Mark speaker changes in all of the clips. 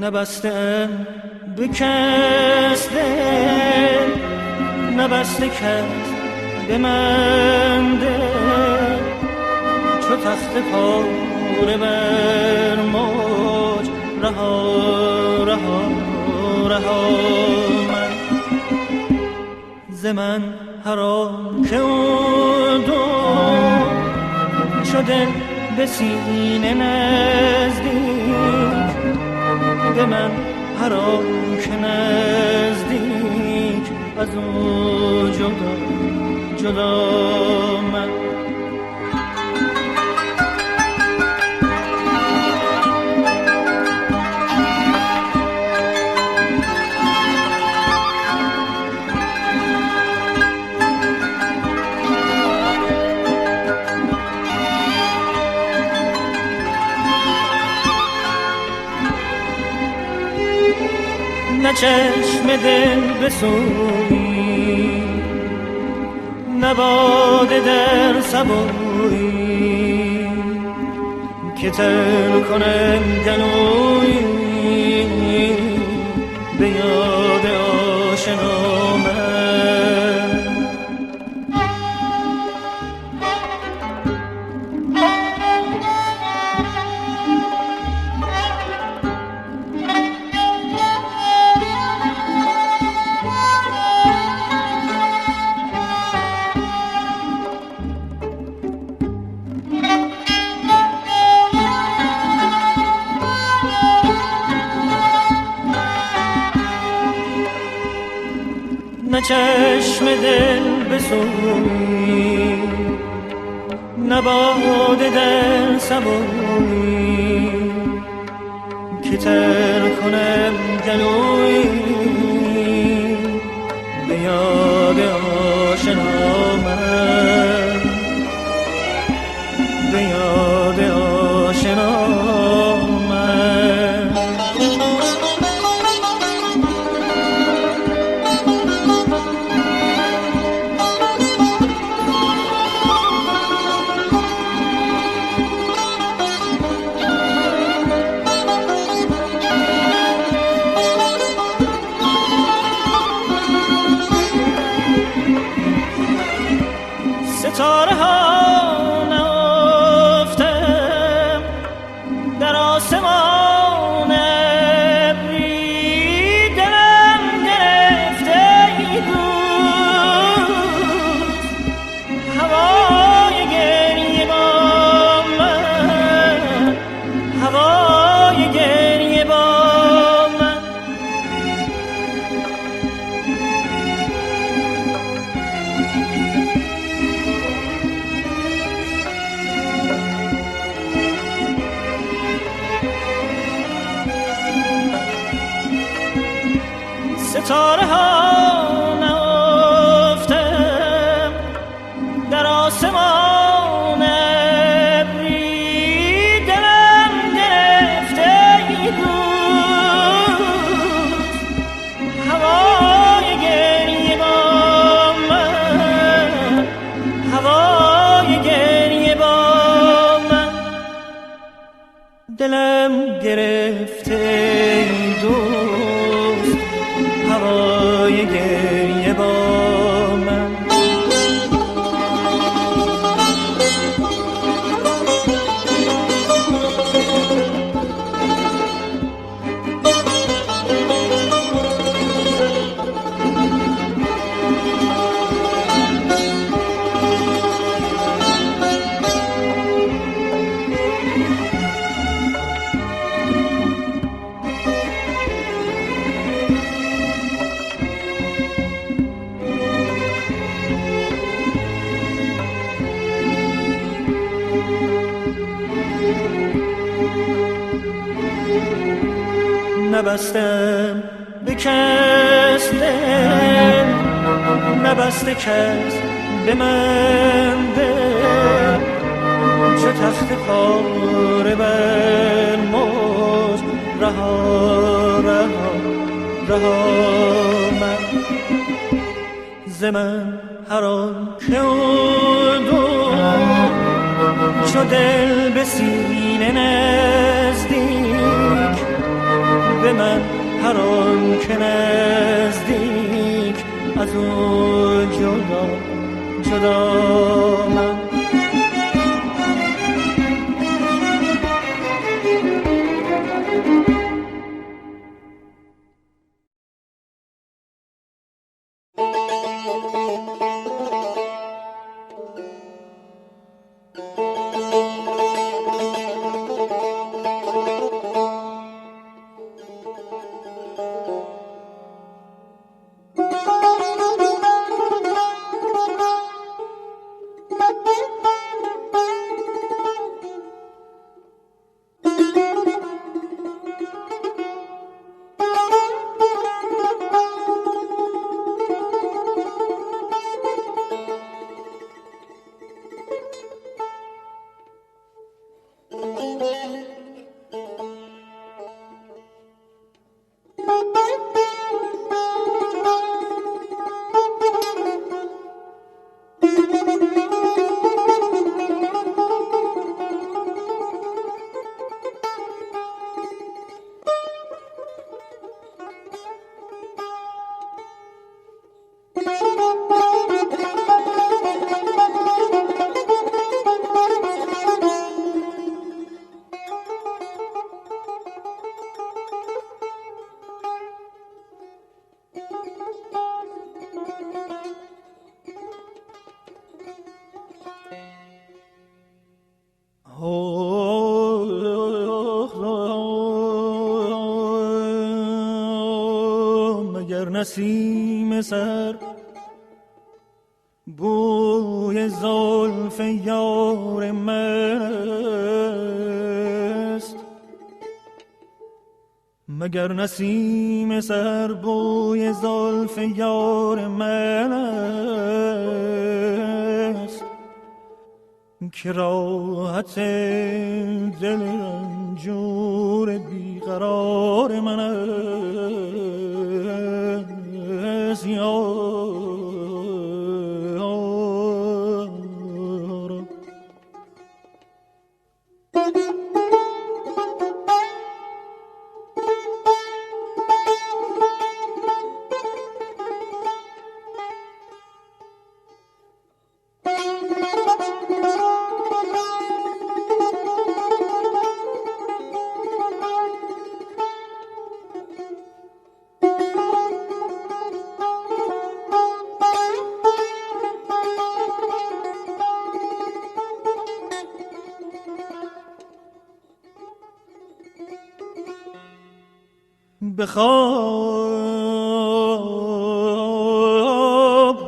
Speaker 1: نبسته به کس دل، نبسته کس به من دل، چو تخت پاره بر موج رها رها رها من ز من هر آن که او دو چو دل به سینه نزدیک، به من هر آن که نزدیک از او جدا جدا من نه چشم دل بسویی، نه باده در سبویی که تر کنم گلویی به یاد آشنا من. نه چشم دل بسویی، نه باده در سبویی که تر کنم گلویی به یاد آشنا من، به یاد آشنا من. ستاره ها نهفتم در آسمان ابری، دلم گرفته ای دوست هوای گریه با من، هوای گریه با من. ستاره ها نهفتم در آسمان ابری، دلم گرفته ای دوست هوای گریه با من، هوای گریه با من. دلم گرفته ای دوست هوای گریه با من. نبستم به کس دل، نبسته کس به من دل، چه تخت پاره بر موج رها رها رها من ز من هر آن که او دو چو دل به سینه نزدیک، به من هر آن که نزدیک از او جدا جدا من. مگر نسیم سر بوی زلف یار من است، مگر نسیم سر بوی زلف یار من است که راحت دل رنجور بیقرار من است. به خواب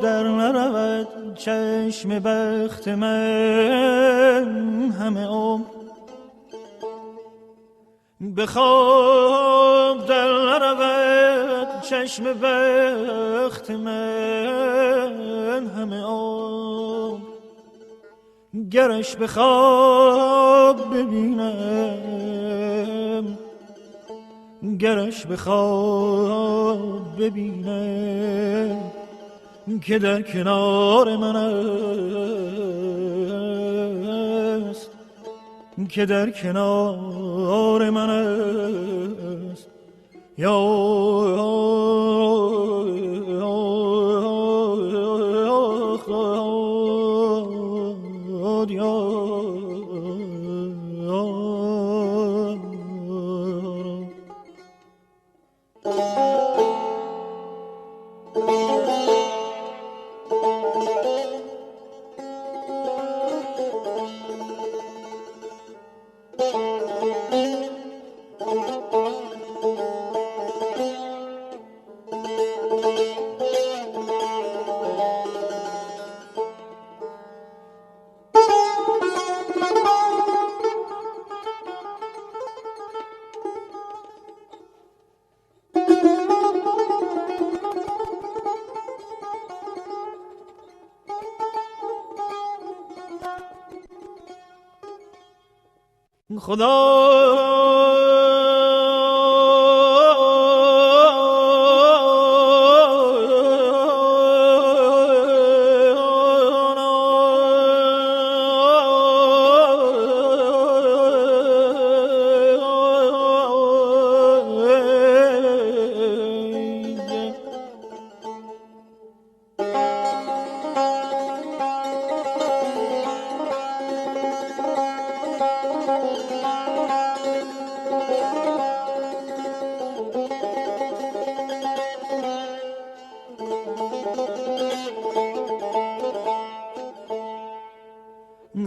Speaker 1: در نرود چشم بخت من همه عمر، به خواب در نرود چشم بخت من همه عمر، گرش به خواب ببینم، گرش به خواب ببینم که در کنار من است، که در کنار من است.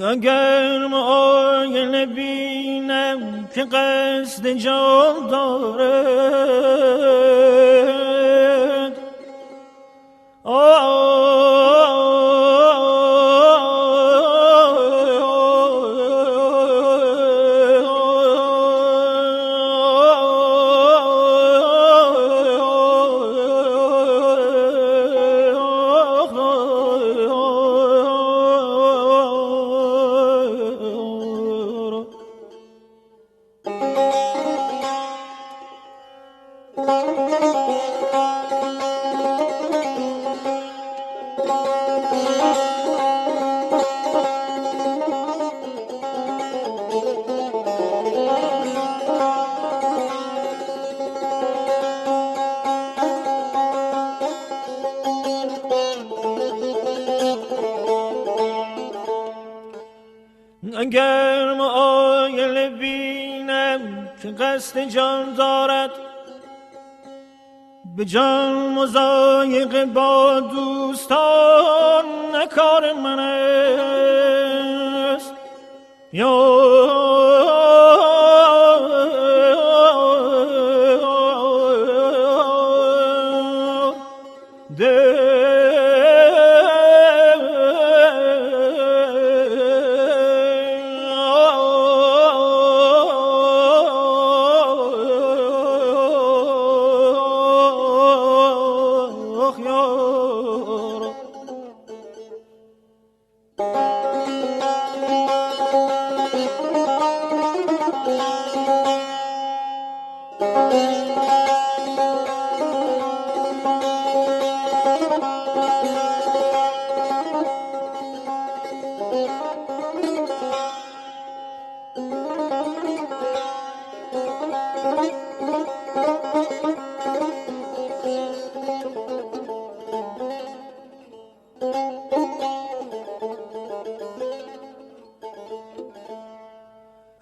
Speaker 1: اگر معاینه بینم که قصد جان دارد، اگر معایل بینم که قصد جان دارد، به جان مضایقه با دوستان نکار من است.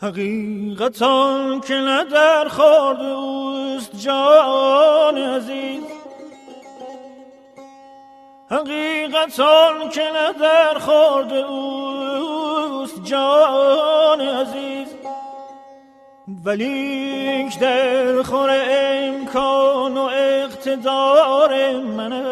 Speaker 1: حقیقتان که نه در خورد اوست جان عزیز، حقیقتان که نه در خورد اوست جان عزیز، ولیک در خور امکان و اقتدار من است.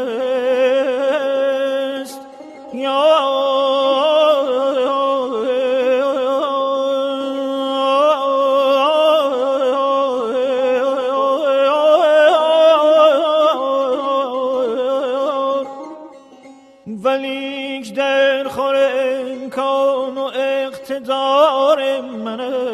Speaker 1: ولیک در خور امکان و اقتدار من است.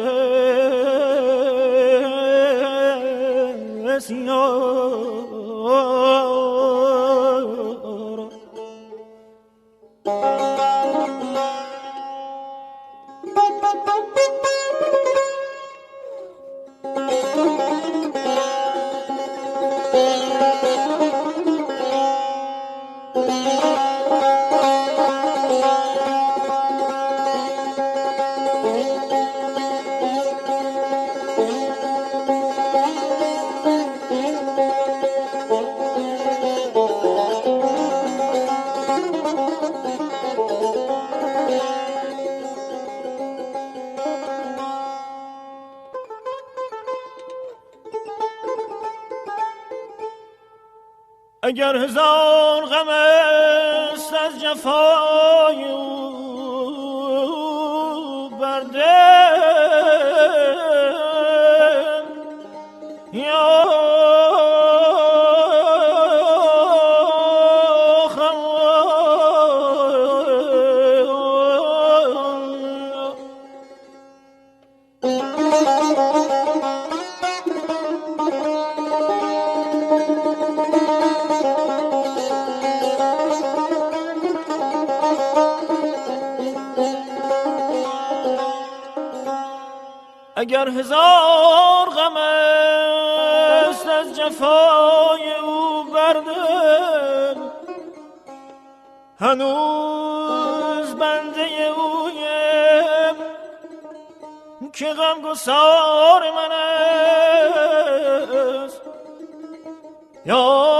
Speaker 1: اگر هزار غم است از جفای او بر دل، یا اگر هزار غم است از جفای او بر دل، هنوز بنده اویم که غمگسار من است. یا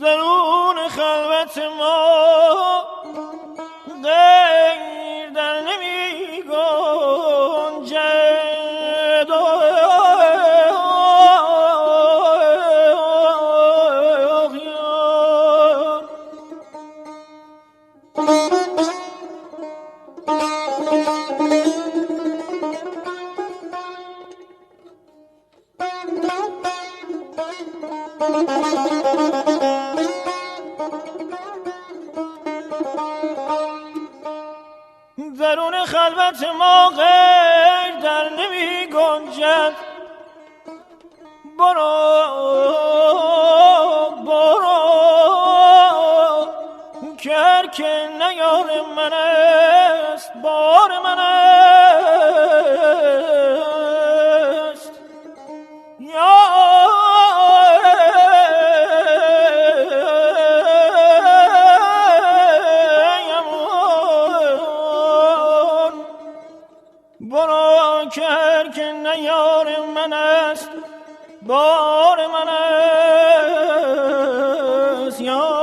Speaker 1: درون خلوت ما غیر در نمی گنجد درون خلوت ما غیر در نمی گنجد. برو که هر که نیار من است بار من است. برو که هر که نیار من است بار من است یارا.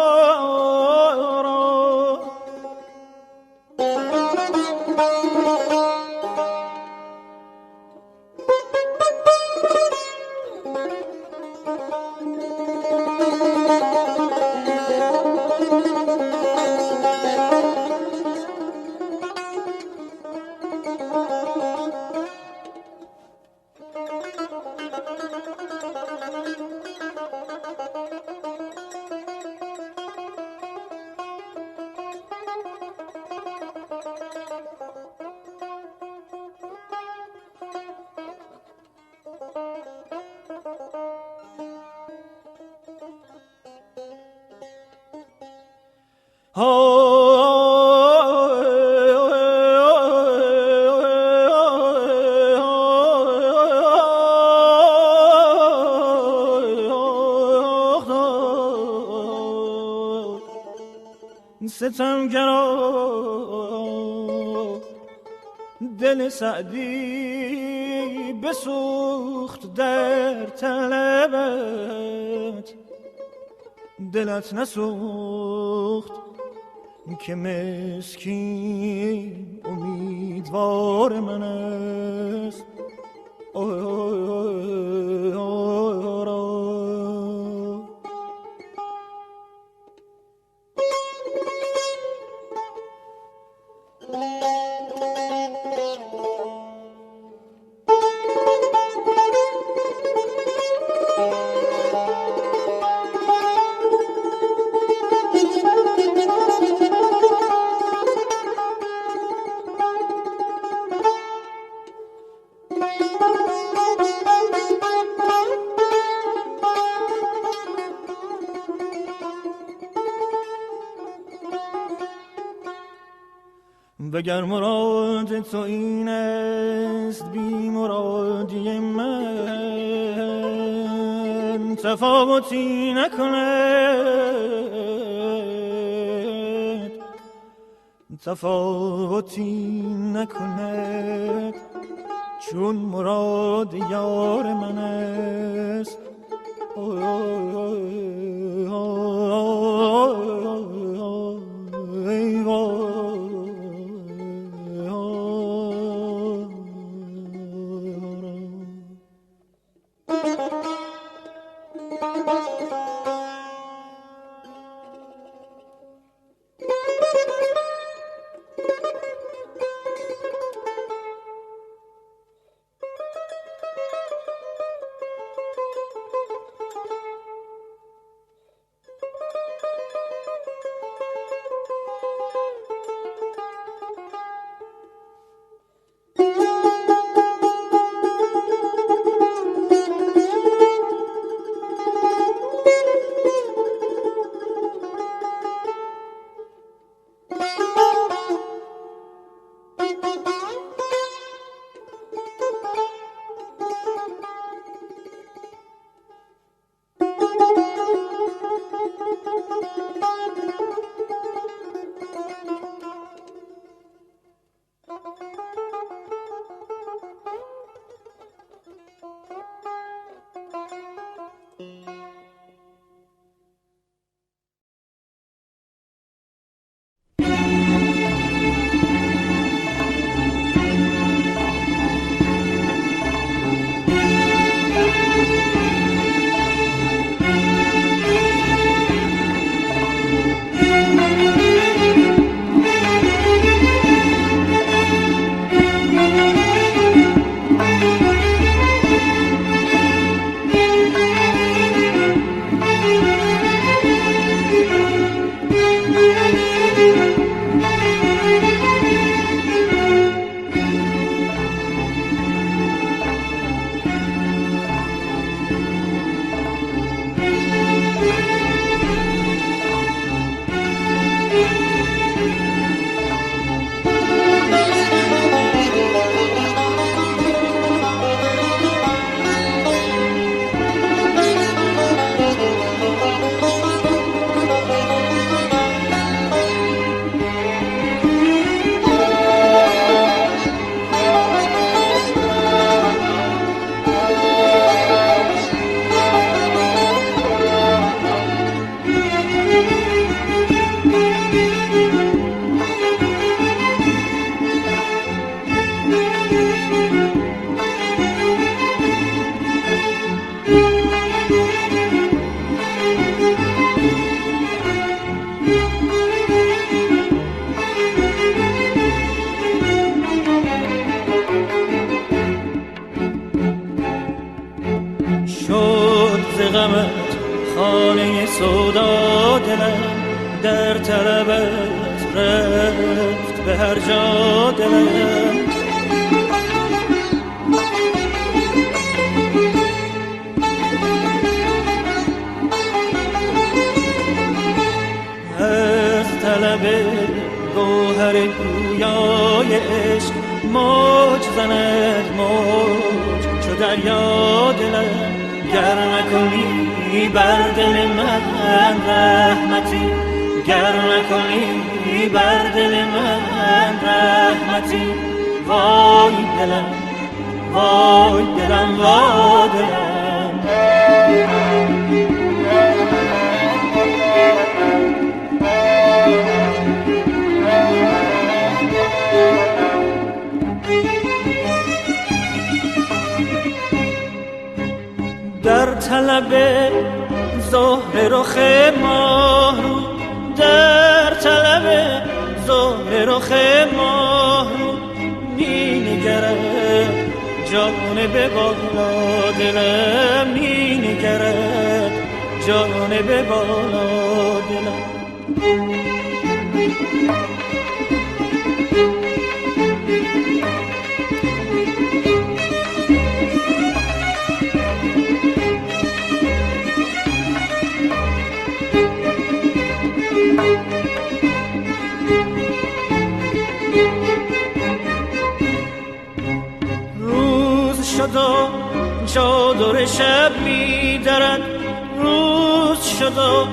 Speaker 1: ستمگرا دل سعدی بسوخت در طلبت، دلت نسوخت که مسکین امیدوار من است. وگر مراد تو این است بی مرادی من، تفاوتی نکند، تفاوتی نکند، چون مراد یار من است. شد ز غمت خانه سودا دلم، در طلبت رفت به هر جا دلم. از طلب گوهر گویای عشق موج زند موج چو دریا دلم. گر نکنی بر دل من رحمتی، گر نکنی بر دل من رحمتی، وای دلم وای دلم وای دلم. در طلب زهر رخ ماه رو، در طلب زهر رخ ماه رو، می نگرد جانب بالا دلم، می نگرد جانب بالا دلم. شد و چادر شب می درد، روز شد و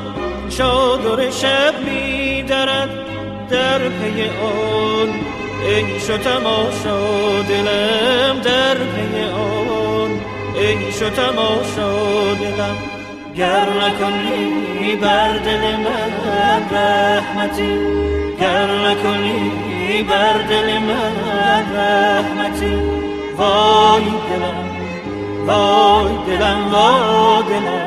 Speaker 1: چادر شب می درد، در پی آن عیش و تماشا دلم، در پی آن عیش و تماشا دلم. گر نکنی بر دل من رحمتی، گر نکنی بر دل من رحمتی، وای دلم وای دلم وای دلم.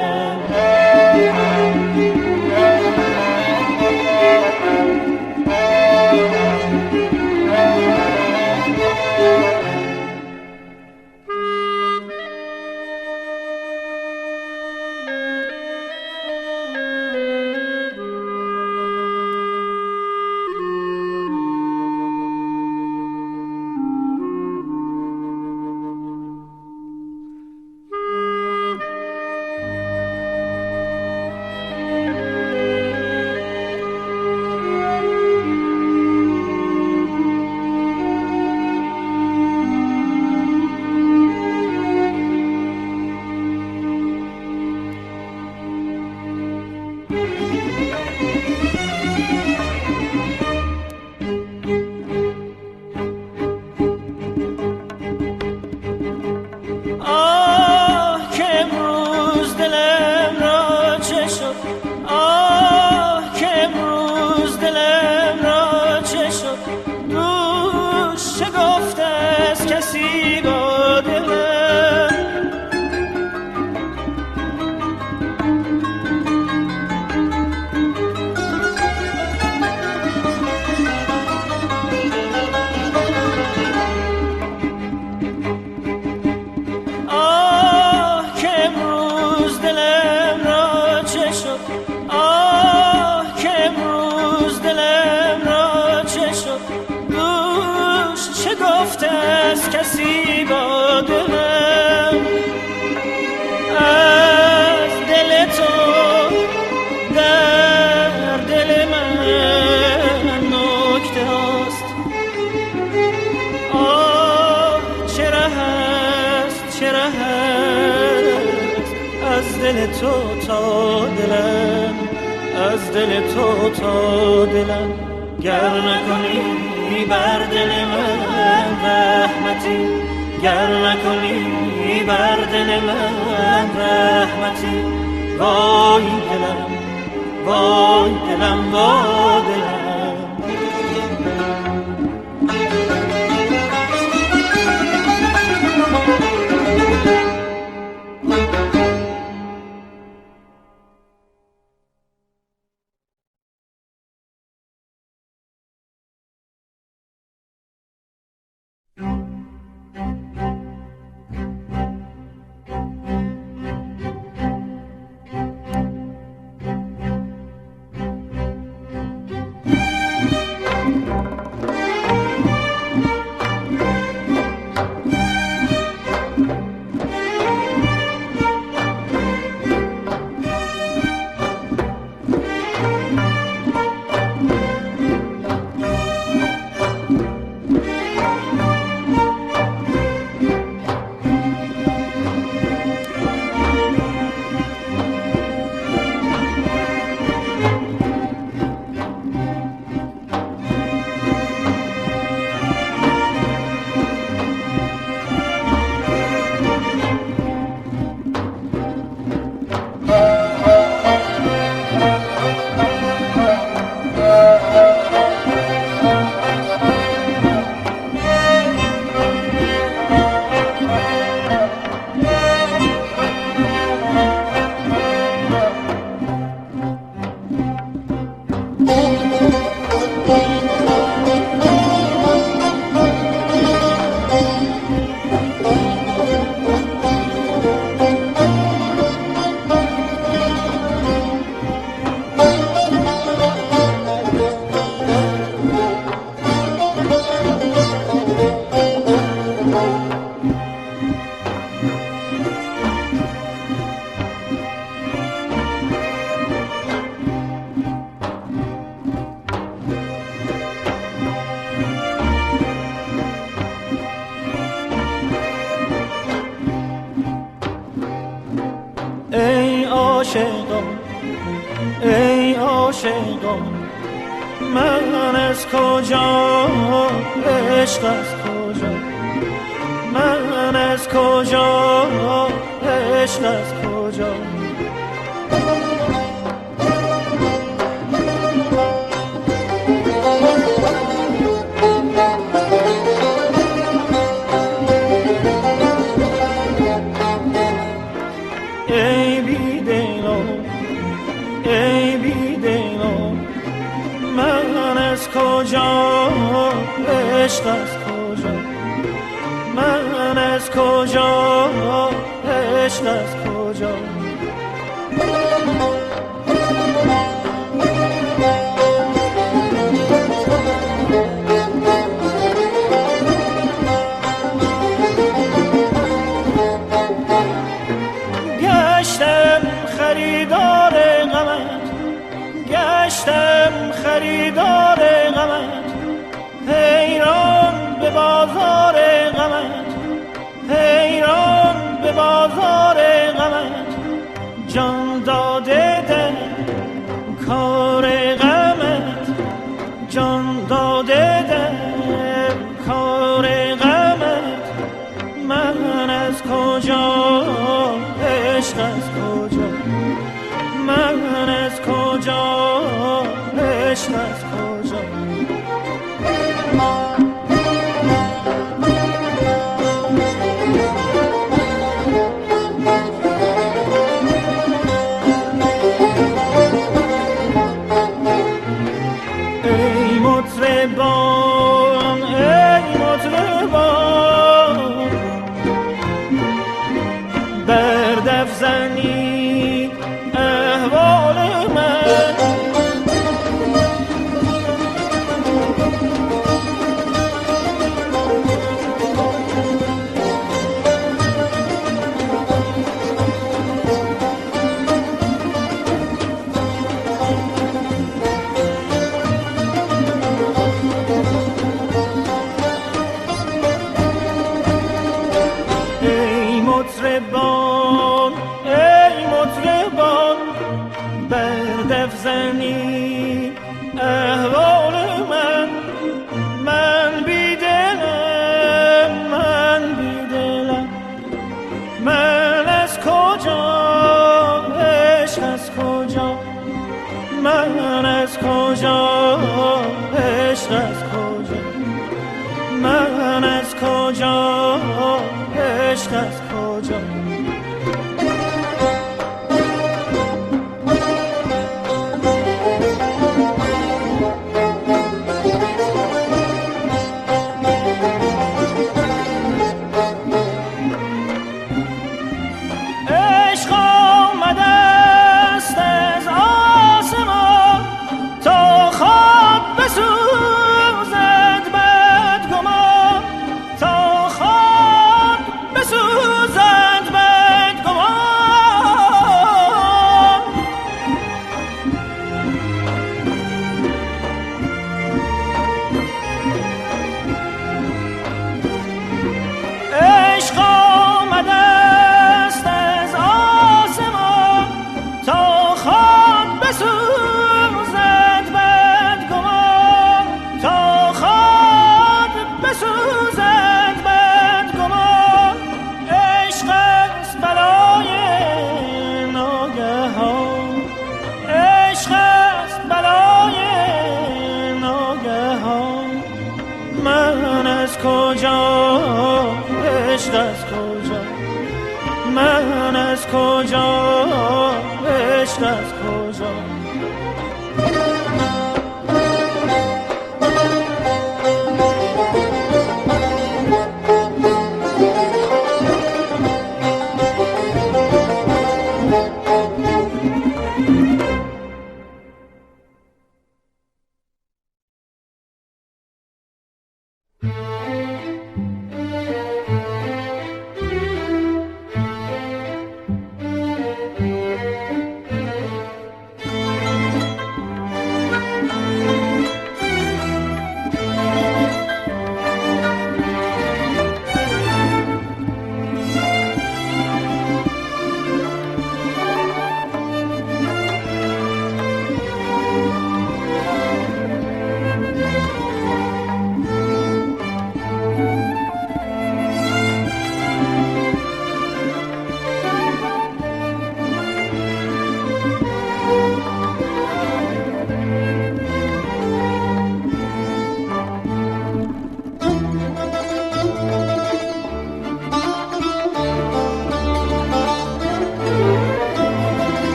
Speaker 1: از دل تو تا دلم. گر نکنی بر دل من رحمتی، گر نکنی بر دل من رحمتی، وای دلم وای دلم وای دلم. عاشقان ای عاشقان من از کجا عشق از کجا من از کجا عشق از کجا ای بی دلان ای بی دلان من از کجا عشق از کجا من از کجا عشق از کجا گشتم خریدار غمت گشتم خریدار غمت حیران به بازار غمت حیران به بازار غمت جان داده دل کار غمت جان داده دل کار غمت من از کجا عشق از کجا من از کجا عشق از کجا ای مطربان ای مطربان بر دف زنید احوال من ای مطربان ای مطربان بر دف زنید احوال من من بی دلم من بی دلم من از کجا عشق از کجا من از کجا عشق از کجا من از کجا عشق از کجا عشق آمده است از آسمان تا خواب بسوزد بدگمان تا خواب بسوزد بدگمان عشق آمده است از آسمان تا خواب بسوزد بدگمان تا خواب بسوزد بدگمان عشق است بلای ناگهان عشق است بلای ناگهان من از کجا عشق از کجا من از کجا عشق از کجا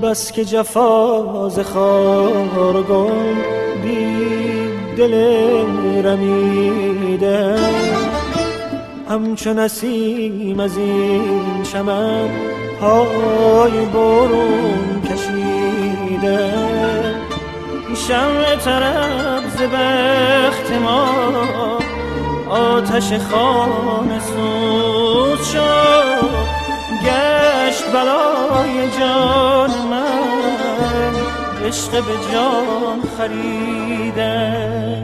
Speaker 1: بس که جفاز خار گل دید دل رمیده، همچون نسیم از این چمن پای برون کشیده. شمع طرب ز بخت ما آتش خانه سوز شد، گشت بلای جان من عشق به جان خریدن.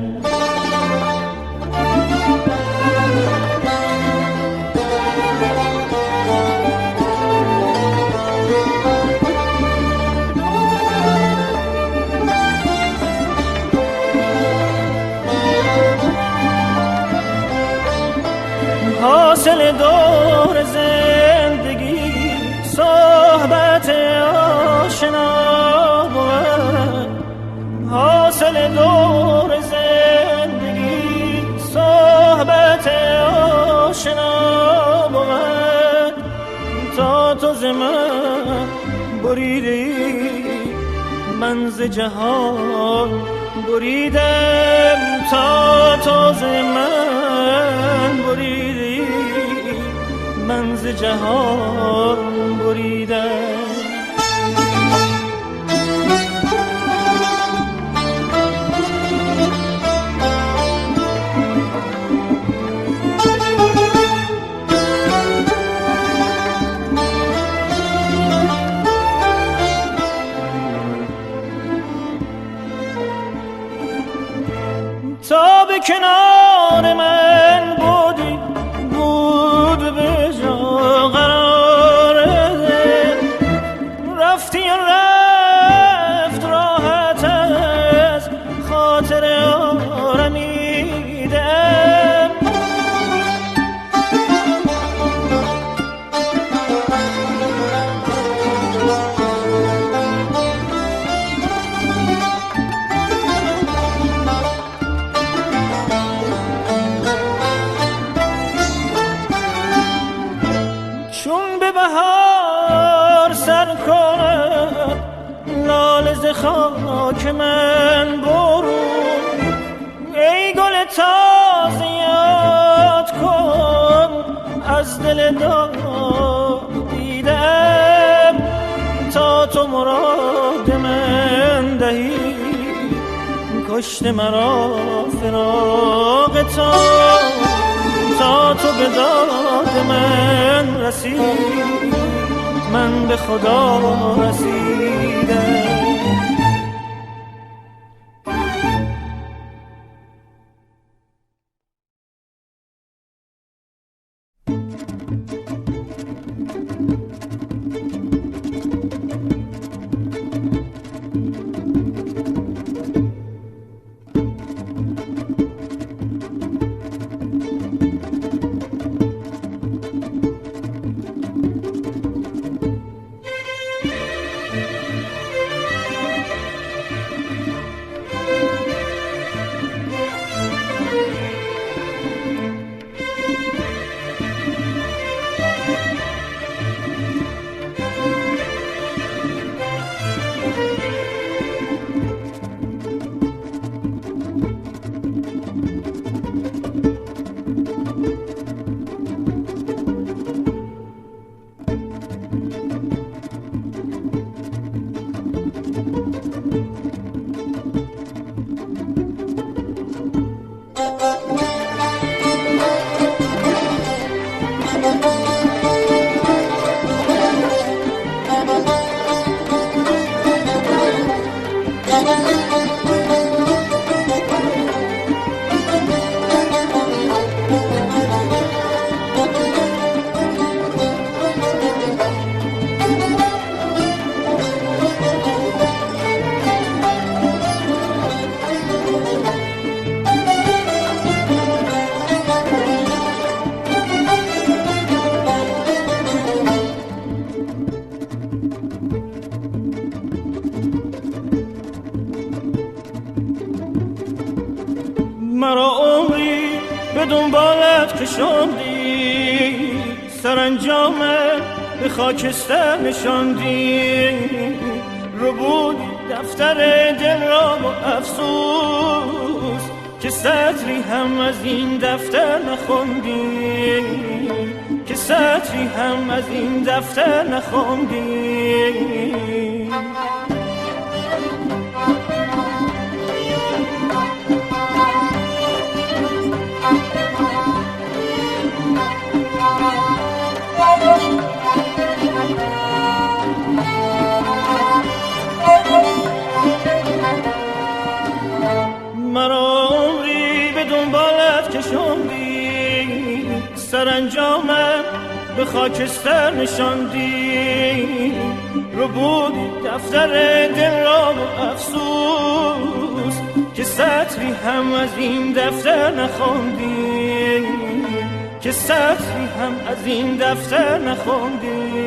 Speaker 1: حاصل دور زندگی صحبت آشنا بود، حاصل دور زندگی صحبت آشنا بود. تا تو ز من بریدی من ز جهان بریدم، تا تو ز من بریدی من ز جهان بریدم. تا به کنار من بودی بود به جا قراره، رفتی و رفت راحت از خاطر آرمیدم. بهار سر کند لاله ز خاک من برون، ای گل تازه یاد کن از دل داد دیدم. تا تو مراد من دهی کشت مرا فراق تا تو به داد من رسید من به خدا رسیدم. مرا عمری به دنبالت کشاندی، سرانجام به خاکستر نشاندی. ربودی دفتر دل را با افسوس که سطری هم از این دفتر نخوندی، که سطری هم از این دفتر نخوندی. مرا عمری به دنبالت کشوندی، سرانجامم به خاکستر نشاندی. ربودی دفتر دل را با افسوس که سطری هم از این دفتر نخوندی، که سطری هم از این دفتر نخوندی.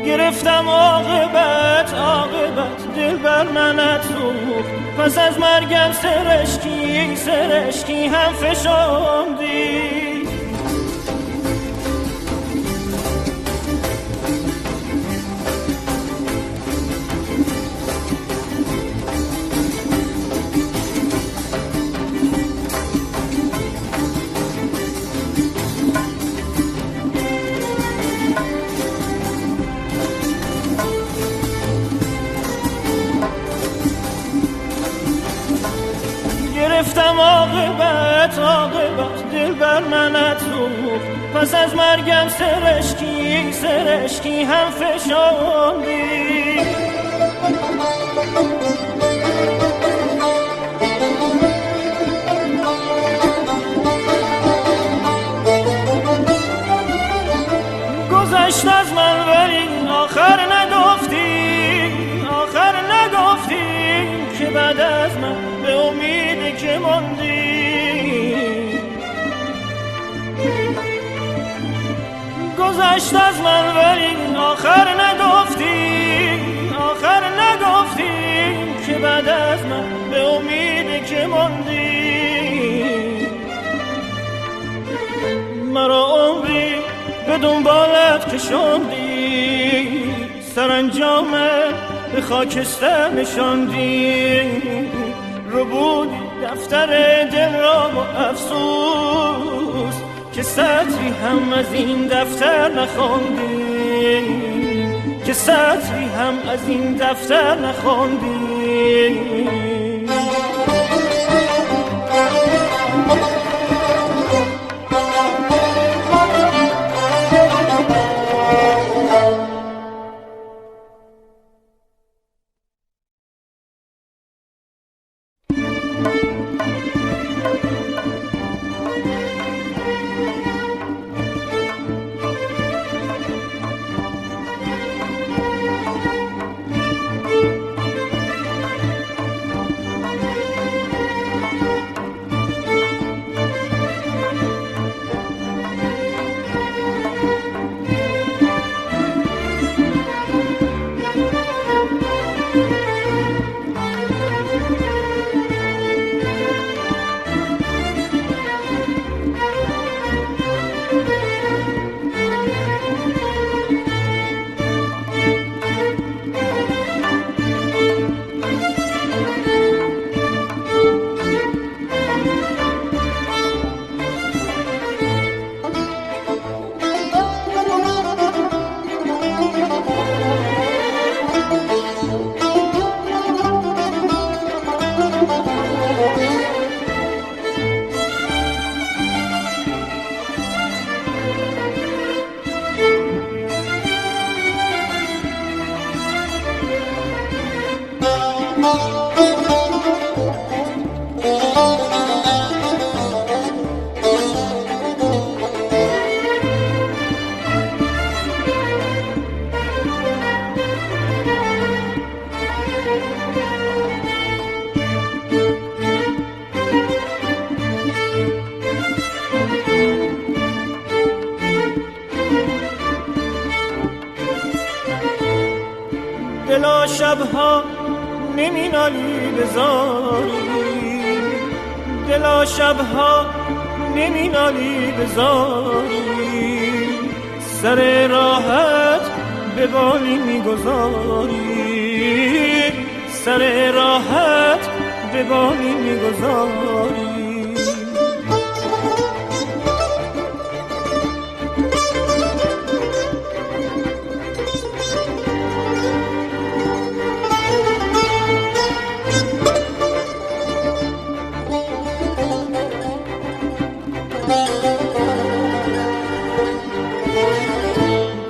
Speaker 1: گرفتم عاقبت دل بر منت سوخت، پس از مرگم سرشکی هم فشاندی. گرفتم عاقبت دل بر منت سوخت، پس از مرگم سرشکی هم فشاندی. گذشت از من ولی آخر نگفتی که بعد از من به امیدی که ماندی. گذشت از من ولی آخر نگفتی که بعد از من به امیدی که ماندی. مرا عمری به دنبالت کشوندی، سرانجامم به خاکستر نشاندی. ربودی دفتر دل را با افسوس که سطری هم از این دفتر نخوندی، که سطری هم از این دفتر نخوندی. دلا شبها نمی نالی بزاری، دلا شبها نمی نالی بزاری، سر راحت به بالی میگذاری، سر راحت به بالی میگذاری.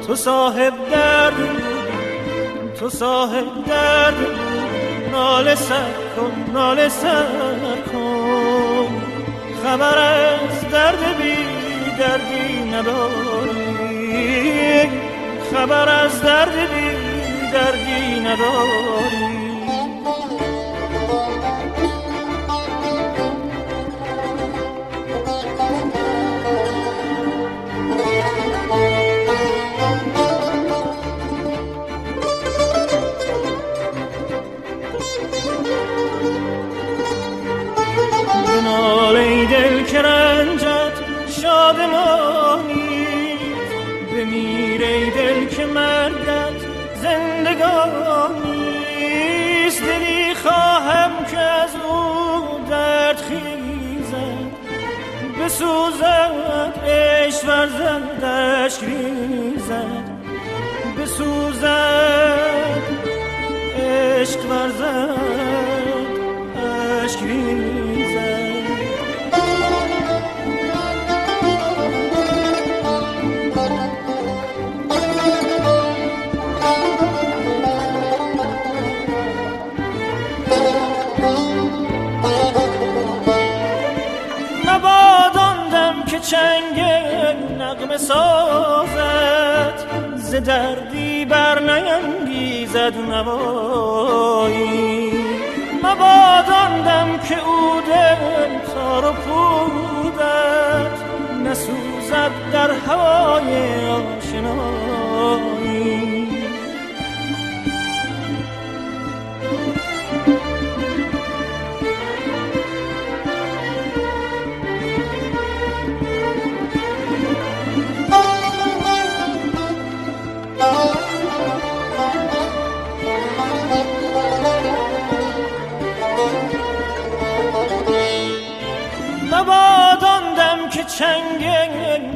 Speaker 1: تو صاحب درد، تو صاحب درد، ناله سر کن، ناله سر کن، خبر از درد بی دردی نداری، خبر از درد بی دردی نداری. که رنجت شادمانی، بمیر ای دل که مرگت زندگانیست. دلی خواهم که از او درد خیزد، بسوزد عشق ورزد اشک ریزد، بسوزد عشق ورزد اشک ریزد. چنگ نغمه سازد، ز دردی بر نینگیزد نوایی. مبادان دم که او دل تار و پودت، نسوزد در هوای آشنایی. که چنگ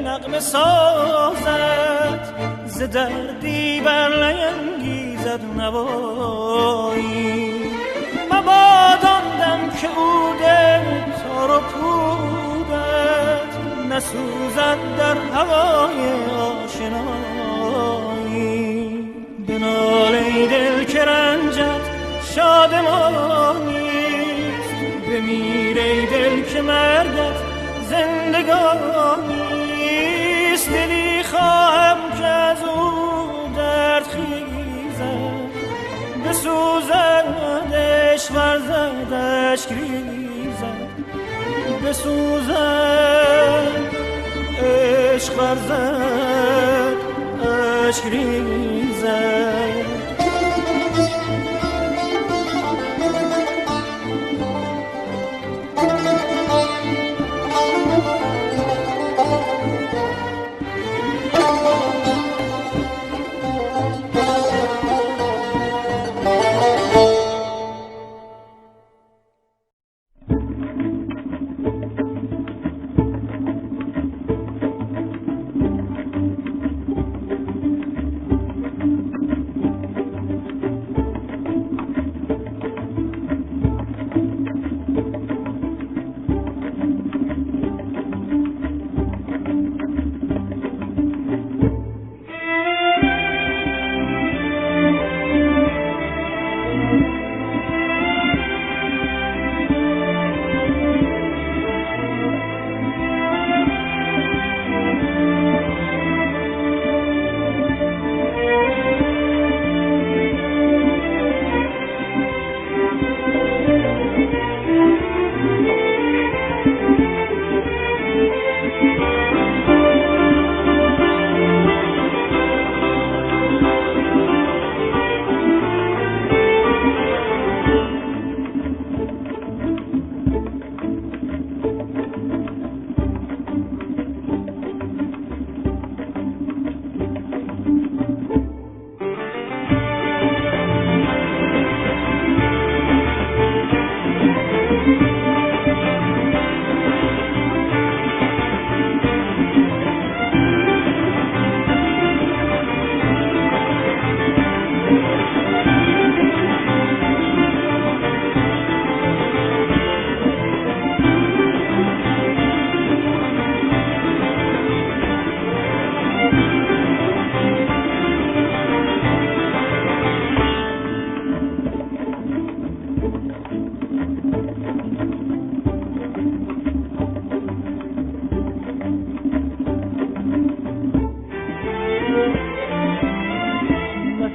Speaker 1: نغمه سازد، ز دردی بر نینگیزد نوایی. مبادان دم که او دل تار و پودت، نسوزد در هوای آشنایی. بنال ای دل که رنجت شادمانیست، بمیر ای دل که مرگت زندگانیست. دلی خواهم که از او درد خیزد، بسوزد عشق ورزد اشک ریزد، بسوزد عشق ورزد اشک ریزد.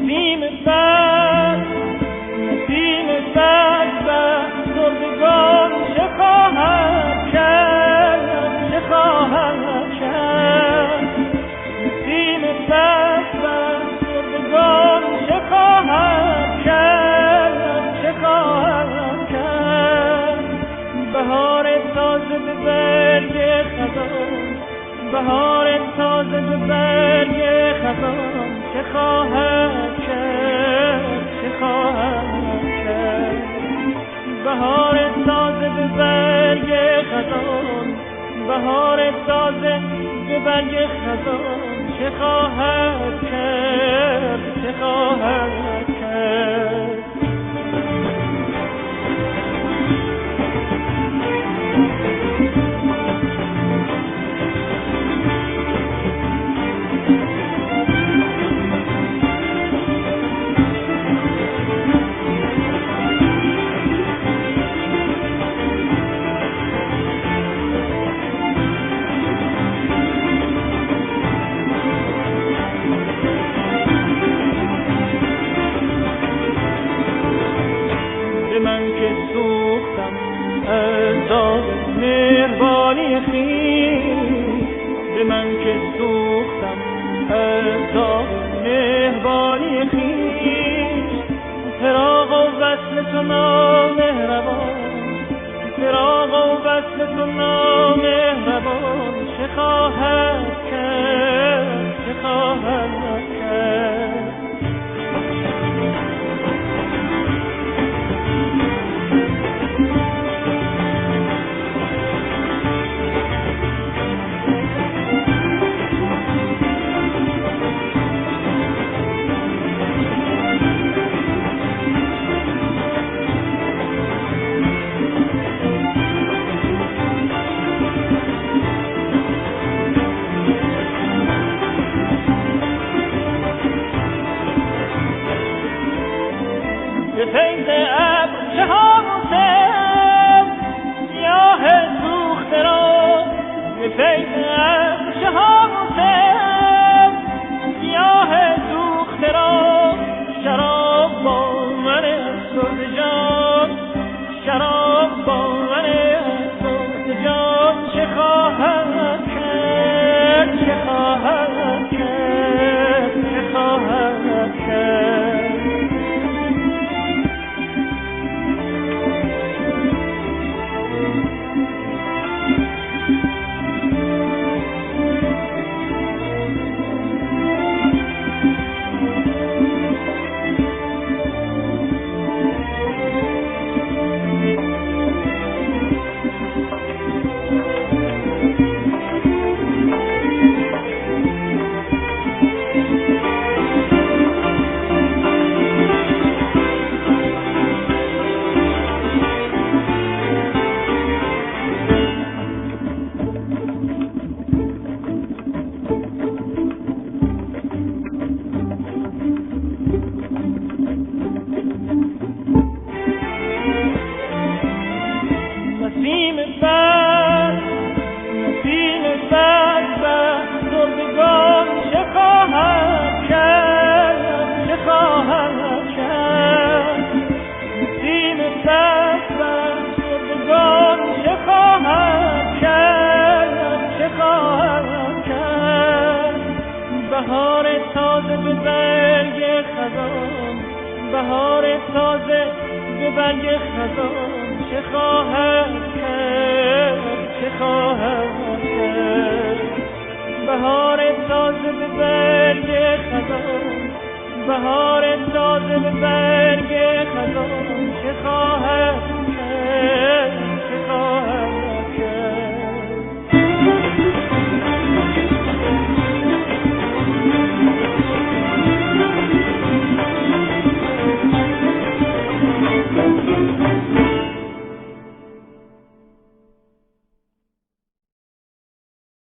Speaker 1: نسیم بد نسیم بد بزرگان چه خواهد کرد چه خواهد کرد نسیم بد بزرگان چه خواهد کرد چه خواهد کرد بهار تازه به برگ خزان بهار تازه به برگ خزان چه خواهد کرد چه خواهد کرد بهار تازه به برگ خزان بهار تازه به برگ خزان چه خواهد کرد چه خواهد کرد مهربانی خویش به من که سوختم از داغ مهربانی خویش فراق و وصل تو نامهربان فراق و وصل تو نامهربان چه خواهد کرد چه خواهد کرد به فیض ابر شهامتم سیاه سوخته را به فیض ابر شهامتم سیاه سوخته را شراب با من افسرده جان شراب با من افسرده جان چه خواهد کرد چه خواهد کرد چه خواهد کرد بهار تازه به برگ خزان بهار تازه به برگ خزان چه خواهد کرد چه خواهد کرد بهار تازه به برگ خزان بهار تازه به برگ خزان چه خواهد